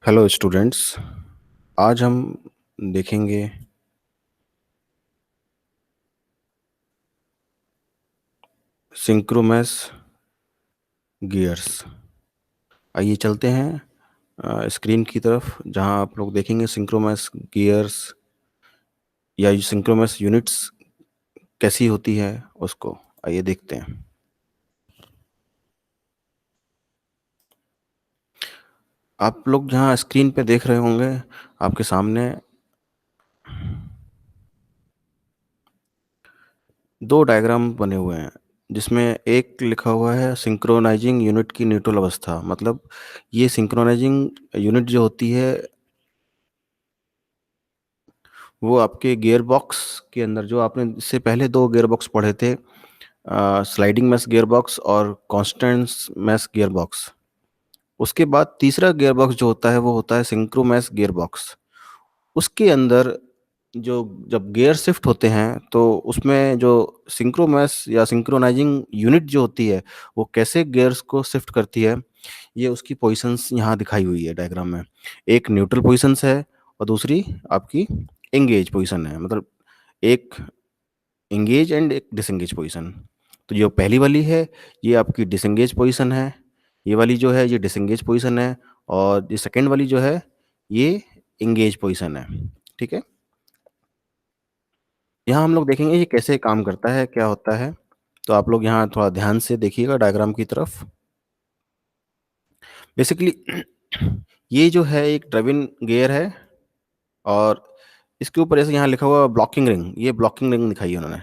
Hello students. आज हम देखेंगे सिंक्रोमैस गियर्स। आइए चलते हैं स्क्रीन की तरफ, जहां आप लोग देखेंगे सिंक्रोमैस गियर्स या सिंक्रोमैस यूनिट्स कैसी होती है उसको। आइए देखते हैं। आप लोग जहां स्क्रीन पे देख रहे होंगे, आपके सामने दो डायग्राम बने हुए हैं, जिसमें एक लिखा हुआ है सिंक्रोनाइजिंग यूनिट की न्यूट्रल अवस्था। मतलब ये सिंक्रोनाइजिंग यूनिट जो होती है, वो आपके गियर बॉक्स के अंदर, जो आपने इससे पहले दो गियर बॉक्स पढ़े थे, स्लाइडिंग मैश गियर बॉक्स और कांस्टेंट मैश गियर बॉक्स। उसके बाद तीसरा गियर बॉक्स जो होता है वो होता है सिंक्रो मैश गियर बॉक्स। उसके अंदर जो जब गियर शिफ्ट होते हैं तो उसमें जो सिंक्रोमैस या सिंक्रोनाइजिंग यूनिट जो होती है, वो कैसे गियर्स को शिफ्ट करती है, ये उसकी पोजीशंस यहाँ दिखाई हुई है डायग्राम में। एक न्यूट्रल पोजीशंस है और दूसरी आपकी एंगेज पोजीशन है। मतलब एक एंगेज एंड एक डिसएंगेज पोजीशन। तो जो पहली वाली है ये आपकी डिसएंगेज पोजीशन है, ये वाली जो है ये डिसएंगेज पोजीशन है, और ये सेकंड वाली जो है ये एंगेज पोजीशन है। ठीक है। यहाँ हम लोग देखेंगे ये कैसे काम करता है, क्या होता है। तो आप लोग यहाँ थोड़ा ध्यान से देखिएगा डायग्राम की तरफ। बेसिकली ये जो है एक ड्राइविंग गियर है, और इसके ऊपर ऐसे यहाँ लिखा हुआ ब्लॉकिंग रिंग। ये ब्लॉकिंग रिंग दिखाई है उन्होंने।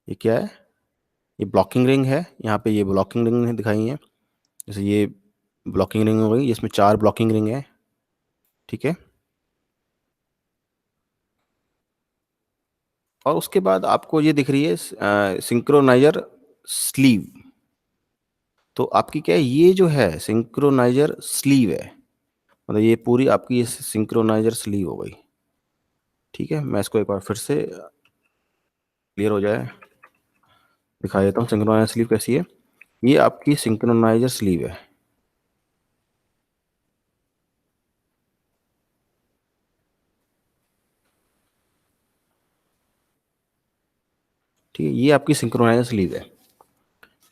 ये क्या है? ये ब्लॉकिंग रिंग है। यहाँ पे ये ब्लॉकिंग रिंग दिखाई है। जैसे ये ब्लॉकिंग रिंग हो गई, इसमें चार ब्लॉकिंग रिंग है। ठीक है। और उसके बाद आपको ये दिख रही है सिंक्रोनाइजर स्लीव। तो आपकी क्या है, ये जो है सिंक्रोनाइजर स्लीव है। मतलब ये पूरी आपकी ये सिंक्रोनाइजर स्लीव हो गई। ठीक है, मैं इसको एक बार फिर से क्लियर हो जाए दिखा देता हूँ सिंक्रोनाइजर स्लीव कैसी है। ये आपकी सिंक्रोनाइजर स्लीव है। ठीक है, ये आपकी सिंक्रोनाइजर स्लीव है।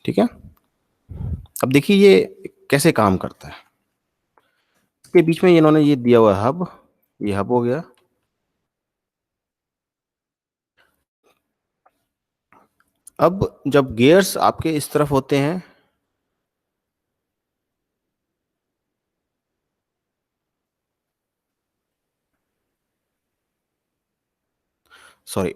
ठीक है। अब देखिए ये कैसे काम करता है। इसके बीच में इन्होंने ये दिया हुआ है हब। ये हब हो गया। अब जब गियर्स आपके इस तरफ होते हैं, सॉरी,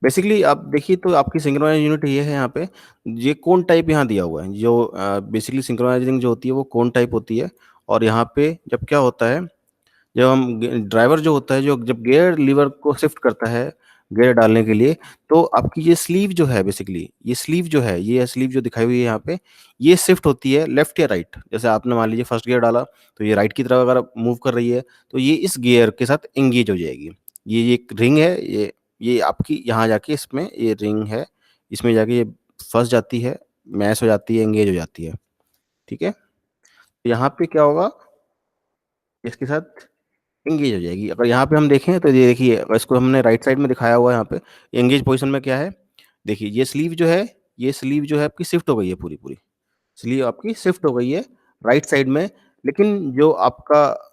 बेसिकली आप देखिए तो आपकी सिंक्रोनाइज यूनिट ये है यहाँ पे। ये कोन टाइप यहाँ दिया हुआ है। जो बेसिकली सिंक्रोनाइजिंग जो होती है वो कोन टाइप होती है। और यहाँ पे जब क्या होता है, जब हम ड्राइवर जो होता है, जो जब गियर लीवर को शिफ्ट करता है गियर डालने के लिए, तो आपकी ये स्लीव जो है, बेसिकली ये स्लीव जो है, ये स्लीव जो दिखाई हुई है यहाँ पे, ये शिफ्ट होती है लेफ्ट या राइट। जैसे आपने मान लीजिए फर्स्ट गियर डाला, तो ये राइट की तरफ अगर मूव कर रही है तो ये इस गियर के साथ एंगेज हो जाएगी। ये एक रिंग है। ये आपकी यहाँ जाके इसमें ये रिंग है, इसमें जाके ये फंस जाती है, मैश हो जाती है, एंगेज हो जाती है। ठीक है। तो यहाँ पे क्या होगा, इसके साथ एंगेज हो जाएगी। अगर यहाँ पे हम देखें तो ये देखिए, अगर इसको हमने राइट साइड में दिखाया हुआ है यहाँ पे, एंगेज पोजीशन में क्या है, देखिए ये स्लीव जो है, ये स्लीव जो है आपकी शिफ्ट हो गई है, पूरी पूरी स्लीव आपकी शिफ्ट हो गई है राइट साइड में। लेकिन जो आपका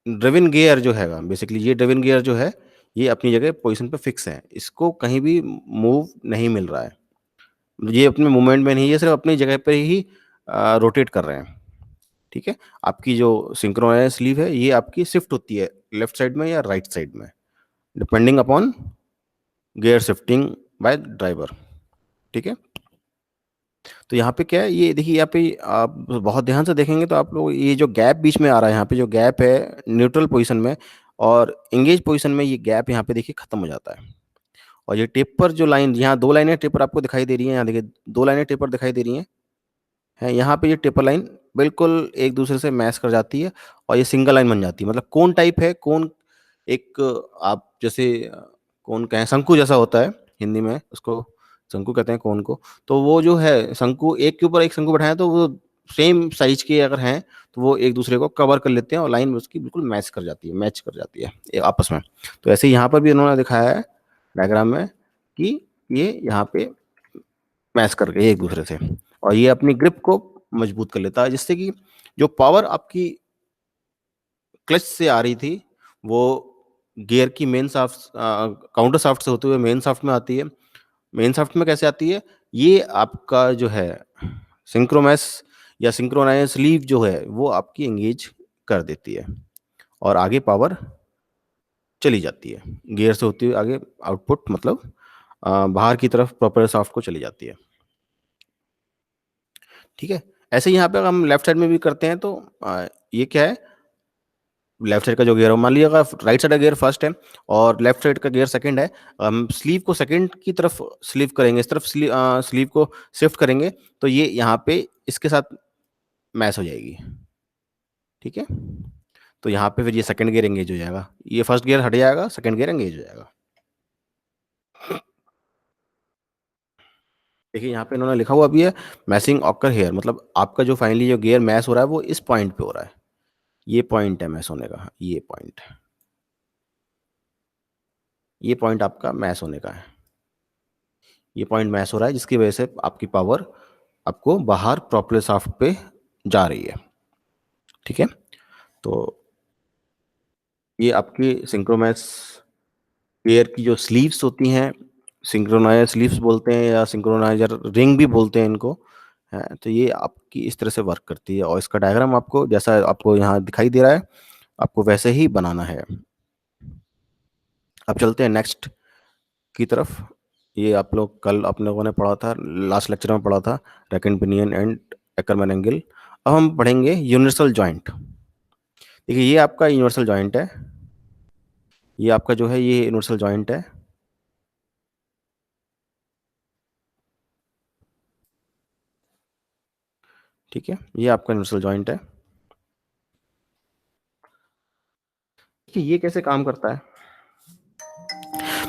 ड्रिवन गियर जो हैगा, बेसिकली ये ड्रिवन गियर जो है, ये अपनी जगह पोजीशन पे फिक्स है। इसको कहीं भी मूव नहीं मिल रहा है। ये अपने मूवमेंट में नहीं है, ये सिर्फ अपनी जगह पे ही रोटेट कर रहे हैं। ठीक है। आपकी जो सिंक्रोनाइज स्लीव है ये आपकी शिफ्ट होती है लेफ्ट साइड में या राइट साइड में, depending upon gear shifting by driver. ठीक है। तो यहाँ पे क्या है, ये देखिए यहाँ पे आप बहुत ध्यान से देखेंगे तो आप लोग ये जो गैप बीच में आ रहा है, यहाँ पे जो गैप है न्यूट्रल पोजीशन में और एंगेज पोजीशन में, ये गैप यहाँ पे देखिए खत्म हो जाता है। और ये टेपर जो लाइन, यहाँ दो लाइनें टेपर आपको दिखाई दे रही हैं, यहाँ देखिए दो लाइनें टेपर दिखाई दे रही हैं। यहाँ पे ये टेपर लाइन बिल्कुल एक दूसरे से मैच कर जाती है और ये सिंगल लाइन बन जाती है। मतलब कोन टाइप है। कोन एक आप जैसे कोन कहें, शंकु जैसा होता है, हिंदी में उसको शंकु कहते हैं कोन को। तो वो जो है शंकु, एक के ऊपर एक शंकु बैठाएं तो वो सेम साइज के अगर हैं तो वो एक दूसरे को कवर कर लेते हैं और लाइन उसकी बिल्कुल मैच कर जाती है आपस में। तो ऐसे ही यहाँ पर भी उन्होंने दिखाया है डायग्राम में कि ये यहाँ पे मैच कर गए एक दूसरे से, और ये अपनी ग्रिप को मजबूत कर लेता है, जिससे कि जो पावर आपकी क्लच से आ रही थी वो गियर की मेन शाफ्ट, काउंटर शाफ्ट से होते हुए मेन शाफ्ट में आती है। मेन शाफ्ट में कैसे आती है, ये आपका जो है सिंक्रोमैस या सिंक्रोनाइज स्लीव जो है वो आपकी एंगेज कर देती है और आगे पावर चली जाती है, गियर से होती हुई आगे आउटपुट मतलब बाहर की तरफ प्रोपेलर शाफ्ट को चली जाती है। ठीक है, ऐसे ही यहाँ पे अगर हम लेफ्ट साइड में भी करते हैं तो ये क्या है, लेफ्ट साइड का जो गियर है मान लीजिएगा राइट साइड का गियर फर्स्ट है और लेफ्ट साइड का गियर सेकंड है, हम स्लीव को सेकंड की तरफ स्लीव करेंगे, इस तरफ स्लीव को शिफ्ट करेंगे तो ये यहाँ पे इसके साथ मैच हो जाएगी। ठीक है, तो यहाँ पे फिर ये सेकंड गियर एंगेज हो जाएगा, ये फर्स्ट गियर हट जाएगा, सेकंड गियर एंगेज हो जाएगा। देखिए यहाँ पे इन्होंने लिखा हुआ भी है मैसिंग ऑकर हेयर, मतलब आपका जो फाइनली जो गियर मैच हो रहा है वो इस पॉइंट पे हो रहा है, ये पॉइंट है मैच होने का, ये पॉइंट आपका मैच होने का है, ये पॉइंट मैच हो रहा है जिसकी वजह से आपकी पावर आपको बाहर प्रोपेलर शाफ्ट पे जा रही है। ठीक है, तो ये आपकी सिंक्रोमैस पेयर की जो स्लीव्स होती हैं, सिंक्रोनाइजर स्लीव्स बोलते हैं या सिंक्रोनाइजर रिंग भी बोलते हैं इनको, है तो ये आपकी इस तरह से वर्क करती है और इसका डायग्राम आपको जैसा आपको यहाँ दिखाई दे रहा है आपको वैसे ही बनाना है। अब चलते हैं नेक्स्ट की तरफ। ये आप लोग कल आप लोगों ने पढ़ा था, लास्ट लेक्चर में पढ़ा था rack and pinion and एक्करमैन angle. अब हम पढ़ेंगे यूनिवर्सल जॉइंट। देखिए ये आपका यूनिवर्सल जॉइंट है, ये आपका जो है ये यूनिवर्सल जॉइंट है। ठीक है, ये आपका यूनिवर्सल जॉइंट है। कि ये कैसे काम करता है,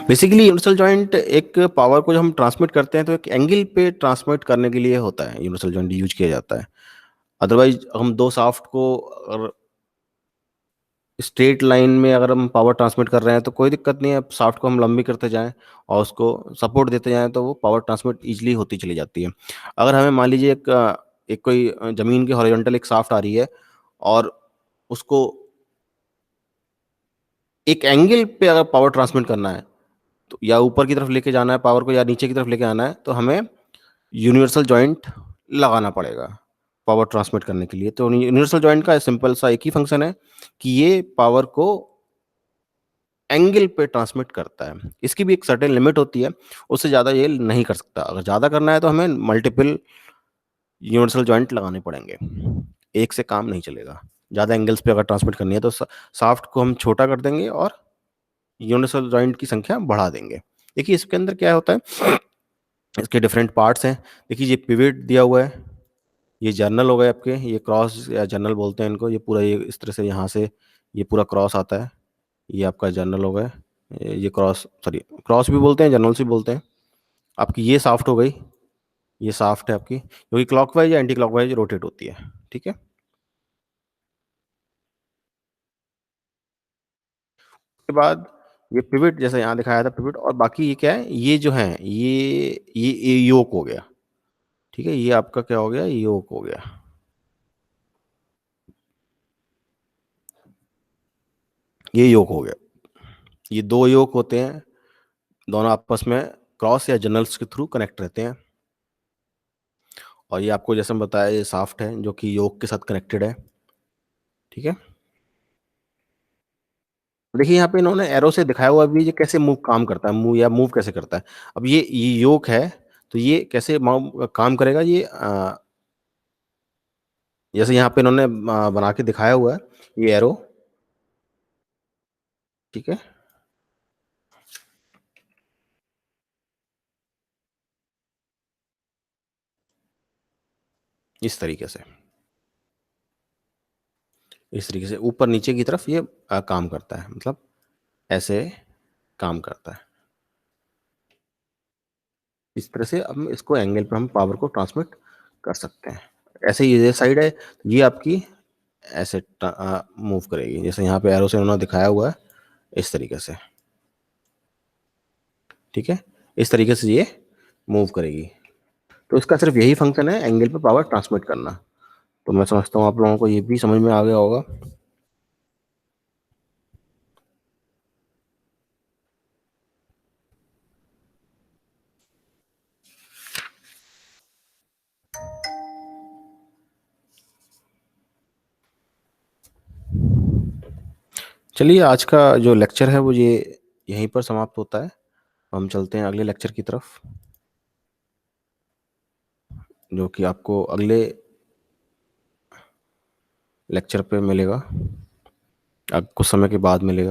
बेसिकली यूनिवर्सल जॉइंट एक पावर को जब हम ट्रांसमिट करते हैं तो एक एंगल पे ट्रांसमिट करने के लिए होता है, यूनिवर्सल जॉइंट यूज किया जाता है। अदरवाइज हम दो शाफ्ट को अगर स्ट्रेट लाइन में अगर हम पावर ट्रांसमिट कर रहे हैं तो कोई दिक्कत नहीं है, शाफ्ट को हम लंबी करते जाएं और उसको सपोर्ट देते जाएं तो वो पावर ट्रांसमिट इजीली होती चली जाती है। अगर हमें मान लीजिए एक कोई जमीन की हॉरिजॉन्टल एक शाफ्ट आ रही है और उसको एक एंगल पे अगर पावर ट्रांसमिट करना है तो या ऊपर की तरफ लेके जाना है पावर को या नीचे की तरफ लेके आना है तो हमें यूनिवर्सल जॉइंट लगाना पड़ेगा पावर ट्रांसमिट करने के लिए। तो यूनिवर्सल जॉइंट का सिंपल सा एक ही फंक्शन है कि ये पावर को एंगल पे ट्रांसमिट करता है, इसकी भी एक सर्टेन लिमिट होती है, उससे ज़्यादा ये नहीं कर सकता। अगर ज़्यादा करना है तो हमें मल्टीपल यूनिवर्सल जॉइंट लगाने पड़ेंगे, एक से काम नहीं चलेगा। ज़्यादा एंगल्स पे अगर ट्रांसमिट करनी है तो शाफ्ट को हम छोटा कर देंगे और यूनिवर्सल जॉइंट की संख्या बढ़ा देंगे। देखिए इसके अंदर क्या होता है, इसके डिफरेंट पार्ट्स हैं। देखिए ये पिवट दिया हुआ है, ये जर्नल हो गए आपके, ये क्रॉस या जर्नल बोलते हैं इनको, ये पूरा ये इस तरह से यहाँ से ये पूरा क्रॉस आता है, ये आपका जर्नल हो गए, ये क्रॉस सॉरी क्रॉस भी बोलते हैं जर्नल भी बोलते हैं। आपकी ये साफ्ट हो गई, ये साफ्ट है आपकी जो कि क्लॉकवाइज या एंटी क्लॉकवाइज रोटेट होती है। ठीक है, उसके बाद ये पिवट जैसा यहाँ दिखाया था पिवट, और बाकी ये क्या है, ये जो है ये योक हो गया। ठीक है, ये आपका क्या हो गया, योक हो गया। ये योक हो गया, ये दो योक होते हैं, दोनों आपस में क्रॉस या जर्नल्स के थ्रू कनेक्ट रहते हैं। और ये आपको जैसे मैं बताया ये साफ्ट है जो कि योक के साथ कनेक्टेड है। ठीक है, देखिए यहाँ पे इन्होंने एरो से दिखाया हुआ भी ये कैसे मूव काम करता है, मूव या मूव कैसे करता है। अब ये योक है तो ये कैसे काम करेगा, ये जैसे यहाँ पे इन्होंने बना के दिखाया हुआ है ये एरो। ठीक है, इस तरीके से, इस तरीके से ऊपर नीचे की तरफ ये काम करता है, मतलब ऐसे काम करता है। इस तरह से हम इसको एंगल पे हम पावर को ट्रांसमिट कर सकते हैं। ऐसे ही ये साइड है, ये आपकी ऐसे मूव करेगी, जैसे यहाँ पे एरो से उन्होंने दिखाया हुआ है इस तरीके से। ठीक है, इस तरीके से ये मूव करेगी। तो इसका सिर्फ यही फंक्शन है, एंगल पे पावर ट्रांसमिट करना। तो मैं समझता हूँ आप लोगों को ये भी समझ में आ गया होगा। चलिए, आज का जो लेक्चर है वो ये यहीं पर समाप्त होता है। हम चलते हैं अगले लेक्चर की तरफ, जो कि आपको अगले लेक्चर पे मिलेगा, अब कुछ समय के बाद मिलेगा।